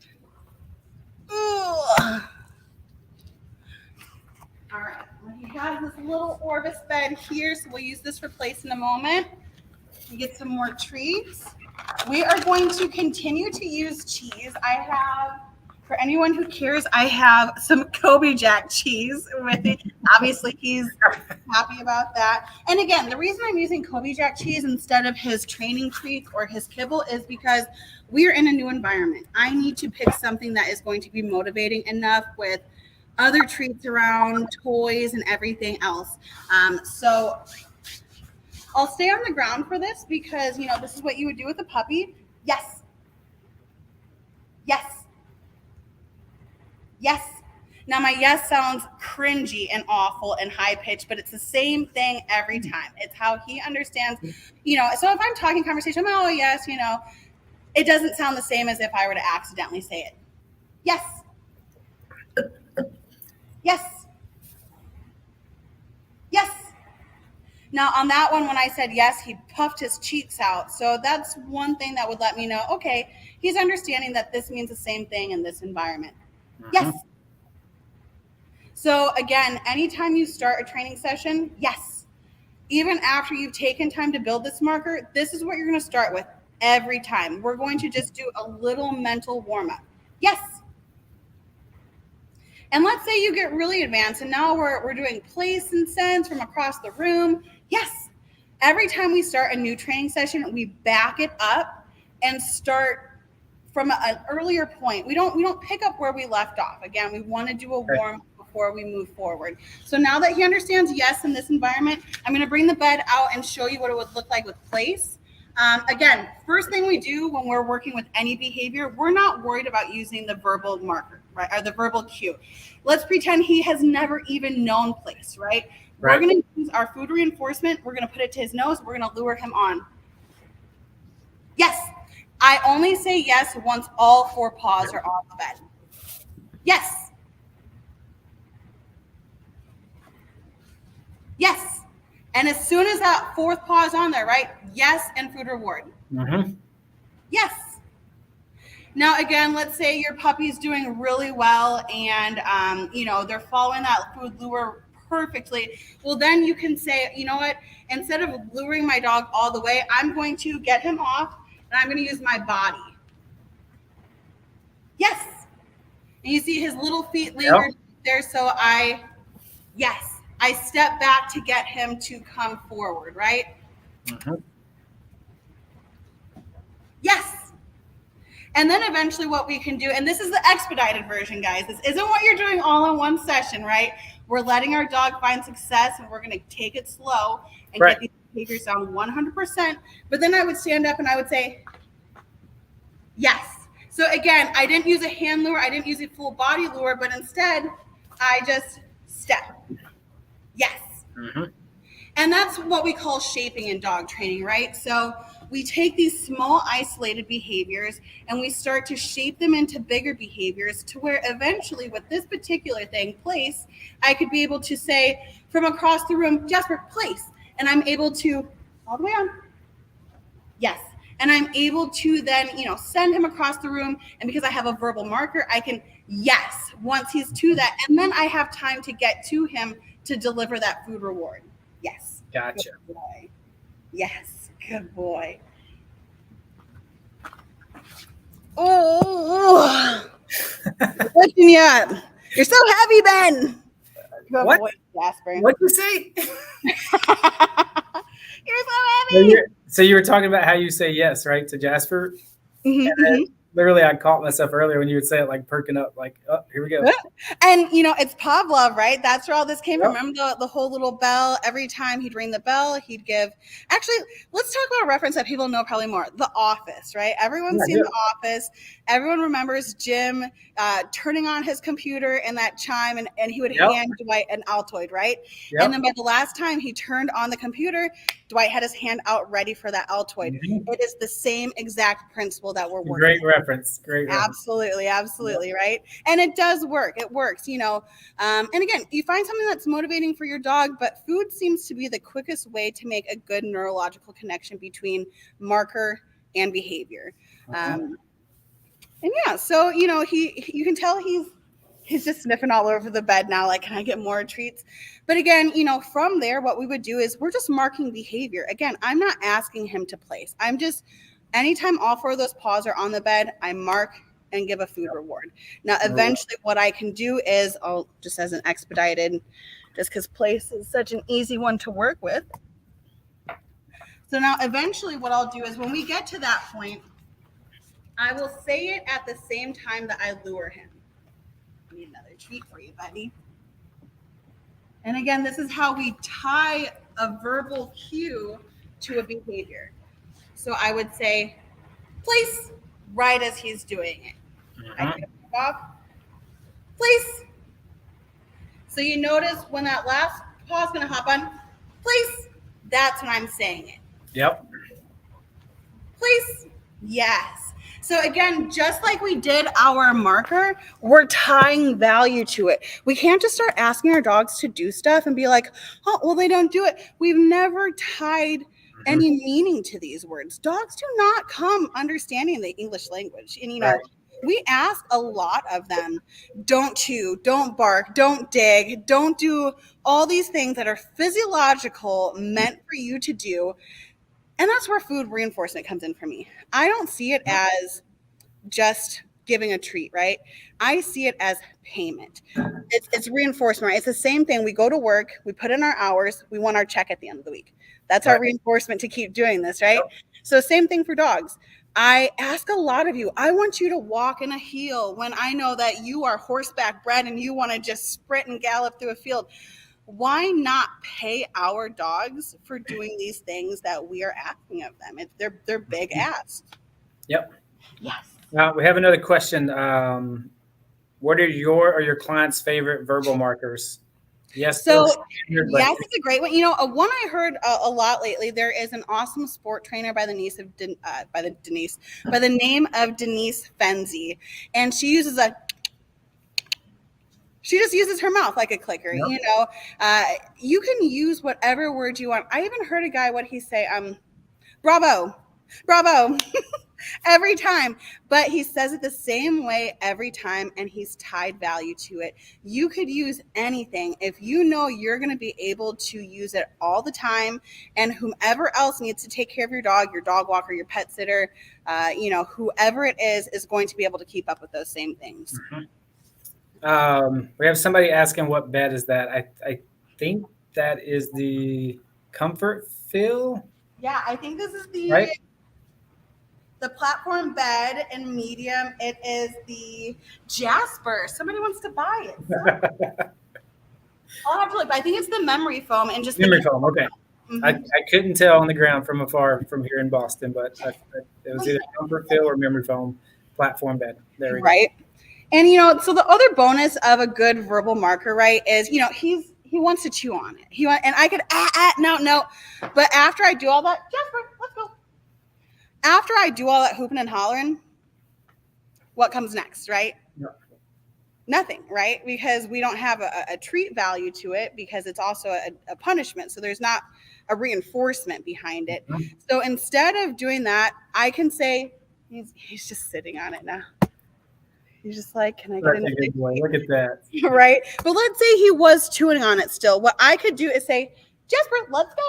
Ooh. All right, well, he has this little Orvis bed here, so we'll use this for place in a moment and get some more treats. We are going to continue to use cheese. I have, for anyone who cares, I have some Kobe Jack cheese with it. Obviously, he's happy about that. And again, the reason I'm using Kobe Jack cheese instead of his training treats or his kibble is because we are in a new environment. I need to pick something that is going to be motivating enough with other treats around, toys, and everything else. So I'll stay on the ground for this because, this is what you would do with a puppy. Yes. Yes. Yes. Now, my yes sounds cringy and awful and high-pitched, but it's the same thing every time. It's how he understands, so if I'm talking conversation, oh, yes, it doesn't sound the same as if I were to accidentally say it. Yes. Yes. Yes. Now, on that one, when I said yes, he puffed his cheeks out. So that's one thing that would let me know, okay, he's understanding that this means the same thing in this environment. Mm-hmm. Yes. So again, anytime you start a training session, yes. Even after you've taken time to build this marker, this is what you're going to start with every time. We're going to just do a little mental warm-up. Yes. And let's say you get really advanced and now we're doing place and sense from across the room. Yes. Every time we start a new training session, we back it up and start from an earlier point. We don't pick up where we left off. Again, we want to do a warm before we move forward. So now that he understands yes in this environment, I'm going to bring the bed out and show you what it would look like with place. Again, first thing we do when we're working with any behavior, we're not worried about using the verbal marker, right? Or the verbal cue. Let's pretend he has never even known place, right? We're going to use our food reinforcement. We're going to put it to his nose. We're going to lure him on. Yes. I only say yes once all four paws are on the bed. Yes. Yes. And as soon as that fourth paw is on there, right? Yes, and food reward. Mm-hmm. Yes. Now, again, let's say your puppy's doing really well and, they're following that food lure perfectly. Well, then you can say, you know what? Instead of luring my dog all the way, I'm going to get him off and I'm going to use my body. Yes. And you see his little feet lingered there. So yes. I step back to get him to come forward, right? Mm-hmm. Yes. And then eventually what we can do, and this is the expedited version, guys. This isn't what you're doing all in one session, right? We're letting our dog find success, and we're going to take it slow and Right. get these behaviors down 100%. But then I would stand up and I would say, yes. So again, I didn't use a hand lure. I didn't use a full body lure, but instead I just step. Yes. Mm-hmm. And that's what we call shaping in dog training, right? So we take these small isolated behaviors and we start to shape them into bigger behaviors to where eventually with this particular thing, place, I could be able to say from across the room, Jasper, place. And I'm able to, all the way on, yes. And I'm able to then, send him across the room. And because I have a verbal marker, I can, yes, once he's to that. And then I have time to get to him to deliver that food reward. Yes. Gotcha. Good boy. Yes. Good boy. Oh, lifting you up. You're so heavy, Ben. Good What? boy, Jasper. What'd you say? You're so heavy. So you were talking about how you say yes, right, to Jasper? Mm-hmm. Literally, I caught myself earlier when you would say it, like perking up, like, oh, here we go. And, it's Pavlov, right? That's where all this came from. Remember the whole little bell? Every time he'd ring the bell, he'd give. Actually, let's talk about a reference that people know probably more. The Office, right? Everyone's seen The Office. Everyone remembers Jim turning on his computer and that chime, and he would hand Dwight an Altoid, right? And then by the last time he turned on the computer, Dwight had his hand out ready for that Altoid. Mm-hmm. It is the same exact principle that we're working. Great reference. Great reference. Absolutely, right? And it does work. It works, And again, you find something that's motivating for your dog, but food seems to be the quickest way to make a good neurological connection between marker and behavior. And yeah, so you can tell he's just sniffing all over the bed now, like, can I get more treats? But again, from there, what we would do is we're just marking behavior. Again, I'm not asking him to place. I'm just, anytime all four of those paws are on the bed, I mark and give a food reward. Now, eventually what I can do is, just as an expedited, just because place is such an easy one to work with. So now eventually what I'll do is when we get to that point, I will say it at the same time that I lure him. I need another treat for you, buddy. And again, this is how we tie a verbal cue to a behavior. So I would say, place, right as he's doing it. I pick off, place. So you notice when that last paw is going to hop on, place, that's when I'm saying it. Yep. Place, yes. So again, just like we did our marker, we're tying value to it. We can't just start asking our dogs to do stuff and be like, oh, well, they don't do it. We've never tied any meaning to these words. Dogs do not come understanding the English language. And, we ask a lot of them, don't chew, don't bark, don't dig, don't do all these things that are physiological, meant for you to do. And that's where food reinforcement comes in for me. I don't see it as just giving a treat, right? I see it as payment. It's reinforcement, right? It's the same thing. We go to work, we put in our hours, we want our check at the end of the week. That's our reinforcement to keep doing this, right? Yep. So same thing for dogs. I ask a lot of you, I want you to walk in a heel when I know that you are horseback bred and you want to just sprint and gallop through a field. Why not pay our dogs for doing these things that we are asking of them? They're big asks. Yep. Yes. We have another question. What are your clients' favorite verbal markers? Yes. So yes, it's a great one. One I heard a lot lately. There is an awesome sport trainer by the name of Denise Fenzi, and she just uses her mouth like a clicker. Yep. You can use whatever word you want. I even heard a guy, what he say, bravo, every time, but he says it the same way every time, and he's tied value to it. You could use anything if you know you're going to be able to use it all the time, and whomever else needs to take care of your dog walker, your pet sitter, whoever it is going to be able to keep up with those same things. We have somebody asking what bed is that. I think that is the Comfort Feel. Yeah, I think this is the the platform bed in medium, it is the Jasper. Somebody wants to buy it. So I'll have to look, but I think it's the memory foam and just memory foam. Okay. Mm-hmm. I couldn't tell on the ground from afar from here in Boston, but it was either comfort fill or memory foam platform bed. There we go. Right. And, so the other bonus of a good verbal marker, right, is, he wants to chew on it. And I could, no. But after I do all that, Jasper, let's go. After I do all that hooping and hollering, what comes next, right? Yeah. Nothing, right? Because we don't have a treat value to it, because it's also a punishment. So there's not a reinforcement behind it. Mm-hmm. So instead of doing that, I can say, he's just sitting on it now. He's just like, can I get a good boy? Look at that. Right? But let's say he was chewing on it still. What I could do is say, Jasper, let's go.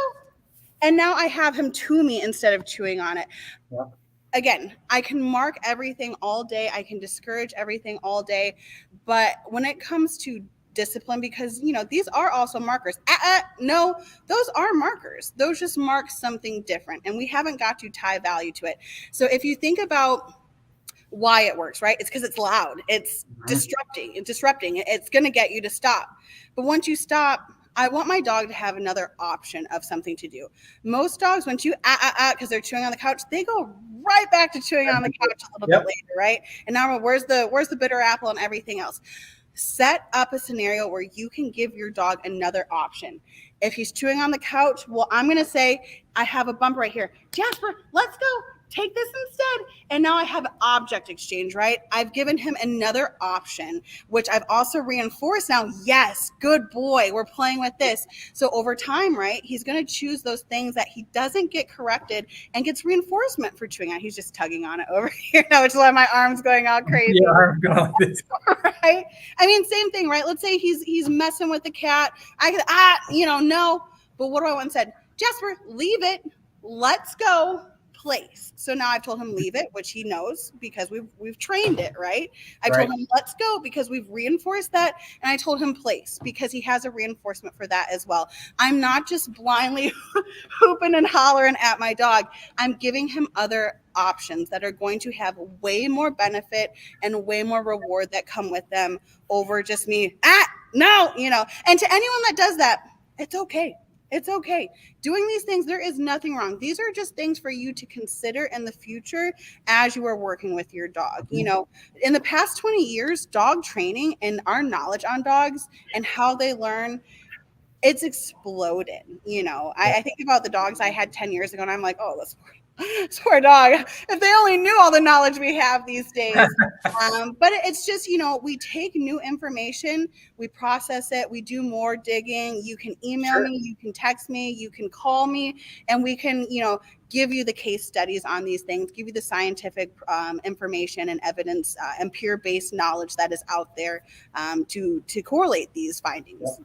And now I have him to me instead of chewing on it. Yeah. Again, I can mark everything all day. I can discourage everything all day. But when it comes to discipline, because, these are also markers. No, those are markers. Those just mark something different. And we haven't got to tie value to it. So if you think about why it works, right? It's because it's loud. It's disrupting. It's going to get you to stop. But once you stop, I want my dog to have another option of something to do. Most dogs, once you because they're chewing on the couch, they go right back to chewing on the couch a little bit later, right? And now where's the bitter apple and everything else? Set up a scenario where you can give your dog another option. If he's chewing on the couch, well, I'm going to say, I have a bump right here. Jasper, let's go. Take this instead. And now I have object exchange, right? I've given him another option, which I've also reinforced now. Yes, good boy. We're playing with this. So over time, right, he's going to choose those things that he doesn't get corrected and gets reinforcement for chewing on. He's just tugging on it over here now, which is why my arm's going all crazy. Yeah, I'm going this. Right? I mean, same thing, right? Let's say he's messing with the cat. I could, no. But what do I want said? Jasper, leave it. Let's go. Place. So now I've told him leave it, which he knows because we've trained it, right? I told him let's go because we've reinforced that, and I told him place because he has a reinforcement for that as well. I'm not just blindly hooping and hollering at my dog. I'm giving him other options that are going to have way more benefit and way more reward that come with them over just me. No, and to anyone that does that, it's okay. It's okay. Doing these things, there is nothing wrong. These are just things for you to consider in the future as you are working with your dog. In the past 20 years, dog training and our knowledge on dogs and how they learn, it's exploded. I think about the dogs I had 10 years ago, and I'm like, oh, this poor dog. If they only knew all the knowledge we have these days. But it's just, we take new information, we process it, we do more digging. You can email me, you can text me, you can call me, and we can, give you the case studies on these things, give you the scientific information and evidence and peer-based knowledge that is out there to correlate these findings.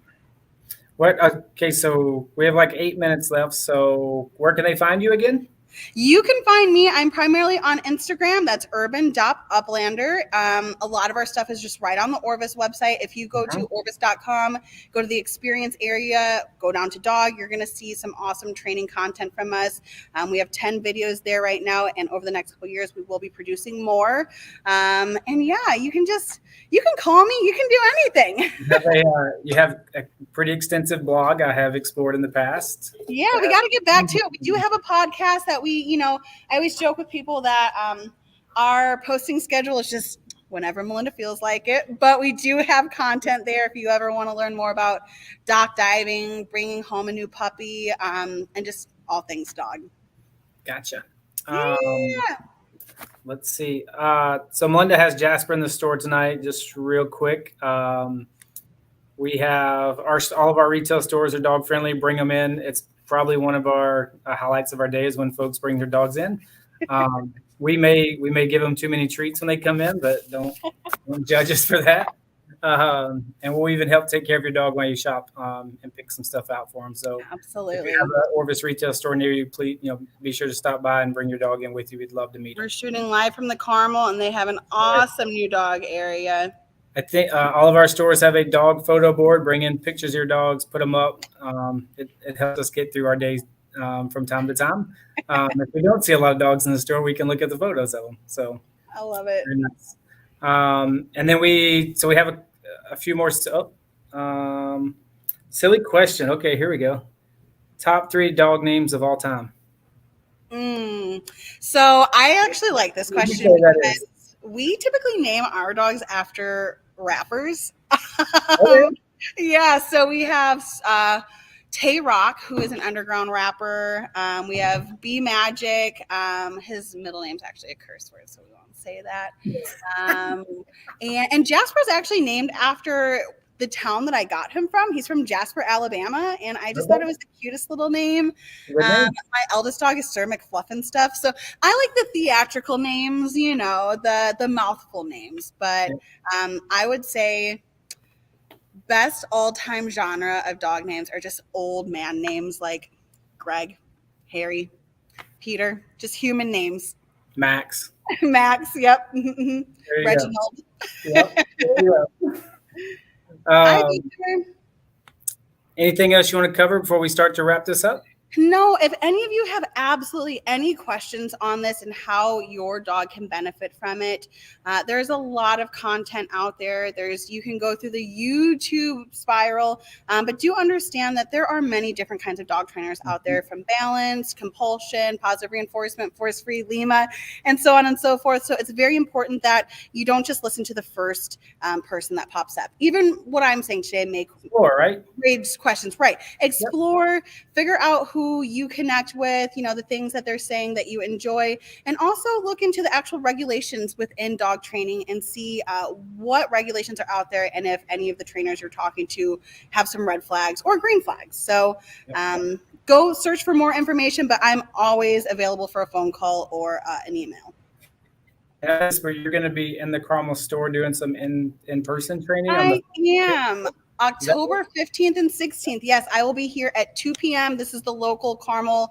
Okay, so we have like 8 minutes left. So where can they find you again? You can find me. I'm primarily on Instagram. That's urban.uplander. A lot of our stuff is just right on the Orvis website. If you go to orvis.com, go to the experience area, go down to dog, you're going to see some awesome training content from us. We have 10 videos there right now. And over the next couple of years, we will be producing more. And yeah, you can call me. You can do anything. You have a pretty extensive blog I have explored in the past. Yeah, we got to get back to it. We do have a podcast that I always joke with people that our posting schedule is just whenever Melinda feels like it. But we do have content there if you ever want to learn more about dock diving, bringing home a new puppy, and just all things dog. Gotcha. Yeah. Let's see. So Melinda has Jasper in the store tonight. Just real quick. We have all of our retail stores are dog friendly. Bring them in. It's probably one of our highlights of our day is when folks bring their dogs in. We may give them too many treats when they come in, but don't judge us for that. And we'll even help take care of your dog while you shop and pick some stuff out for them. So absolutely, if you have an Orvis retail store near you, please be sure to stop by and bring your dog in with you. We'd love to meet. We're shooting live from the Carmel, and they have an awesome new dog area. I think all of our stores have a dog photo board. Bring in pictures of your dogs, put them up. It helps us get through our days from time to time. If we don't see a lot of dogs in the store, we can look at the photos of them. So I love it. very nice. And then we have a few more. Silly question. Okay, here we go. Top 3 dog names of all time. So I actually like this What do you question say that because is? we typically name our dogs after rappers. Okay. Yeah, so we have Tay Rock, who is an underground rapper. We have B Magic. His middle name's actually a curse word, so we won't say that. And Jasper's actually named after the town that I got him from. He's from Jasper, Alabama, and I just thought it was the cutest little name. Good name. My eldest dog is Sir McFluff and stuff, so I like the theatrical names, the mouthful names. But I would say best all-time genre of dog names are just old man names like Greg, Harry, Peter, just human names. Max. Max, yep. There you Reginald. Go. Yep. There you go. Hi, Peter. Anything else you want to cover before we start to wrap this up? No, if any of you have absolutely any questions on this and how your dog can benefit from it, there's a lot of content out there. You can go through the YouTube spiral, but do understand that there are many different kinds of dog trainers out there, from balance, compulsion, positive reinforcement, force-free, Lima, and so on and so forth. So it's very important that you don't just listen to the first person that pops up. Even what I'm saying today may raise questions. Right. Explore, figure out who you connect with, the things that they're saying that you enjoy, and also look into the actual regulations within dog training and see what regulations are out there, and if any of the trainers you're talking to have some red flags or green flags. So go search for more information, but I'm always available for a phone call or an email. That's where you're going to be in the Cromwell store doing some in-person training? I am. October 15th and 16th. Yes, I will be here at 2 p.m. This is the local Carmel,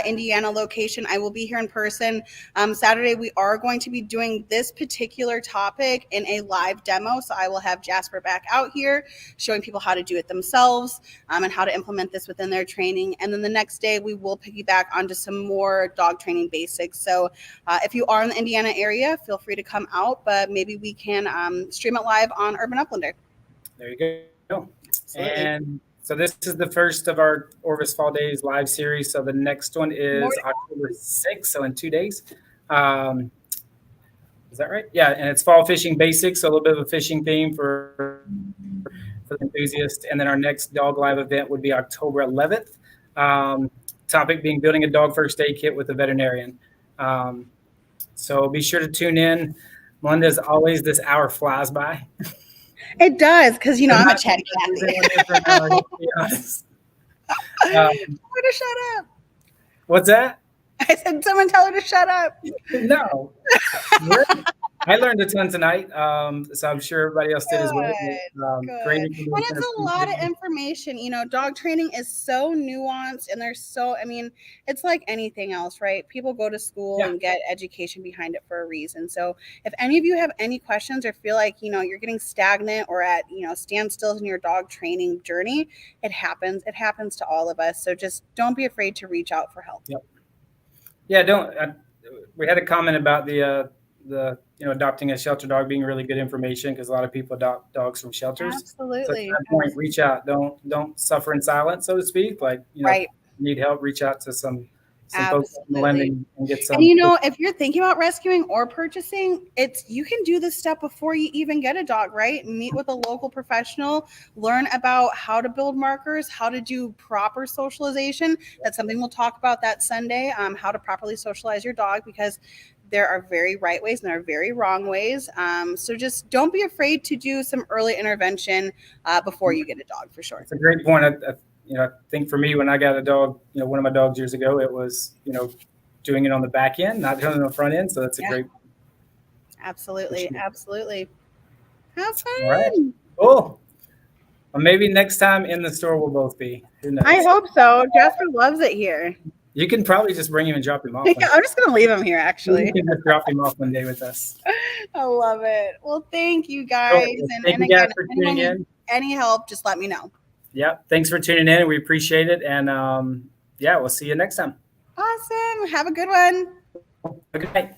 Indiana location. I will be here in person. Saturday, we are going to be doing this particular topic in a live demo. So I will have Jasper back out here showing people how to do it themselves and how to implement this within their training. And then the next day, we will piggyback onto some more dog training basics. So if you are in the Indiana area, feel free to come out, but maybe we can stream it live on Urban Uplander. There you go. Absolutely. And so this is the first of our Orvis Fall Days live series. So the next one is October 6th, so in 2 days. Is that right? Yeah, and it's fall fishing basics, so a little bit of a fishing theme for the enthusiast. And then our next dog live event would be October 11th. Topic being building a dog first aid kit with a veterinarian. So be sure to tune in. Melinda, as always, this hour flies by. It does, because I'm a chatty Cathy. Tell her to shut up. What's that? I said, someone tell her to shut up. No. I learned a ton tonight, so I'm sure everybody else did as well. Great information. And it's a lot of information. Dog training is so nuanced, and it's like anything else, right? People go to school and get education behind it for a reason. So if any of you have any questions or feel like, you're getting stagnant or at, standstills in your dog training journey, it happens. It happens to all of us. So just don't be afraid to reach out for help. Yep. Yeah, we had a comment about the adopting a shelter dog being really good information, because a lot of people adopt dogs from shelters. Absolutely. So at that point, reach out. Don't suffer in silence, so to speak. Need help, reach out to some folks like Melinda and get some. And if you're thinking about rescuing or purchasing, you can do this step before you even get a dog, right? Meet with a local professional, learn about how to build markers, how to do proper socialization. That's something we'll talk about that Sunday, how to properly socialize your dog, because there are very right ways and there are very wrong ways. So just don't be afraid to do some early intervention before you get a dog, for sure. It's a great point. I think for me, when I got a dog, one of my dogs years ago, it was, doing it on the back end, not doing it on the front end. So that's a great. Absolutely. Absolutely. Have fun. All right. Cool. Well, maybe next time in the store we'll both be. Who knows? I hope so. Jasper loves it here. You can probably just bring him and drop him off. I'm just going to leave him here, actually. You can just drop him off one day with us. I love it. Well, thank you guys. Cool. Thank you guys for tuning in. Any help, just let me know. Yeah. Thanks for tuning in. We appreciate it. And yeah, we'll see you next time. Awesome. Have a good one. Good night.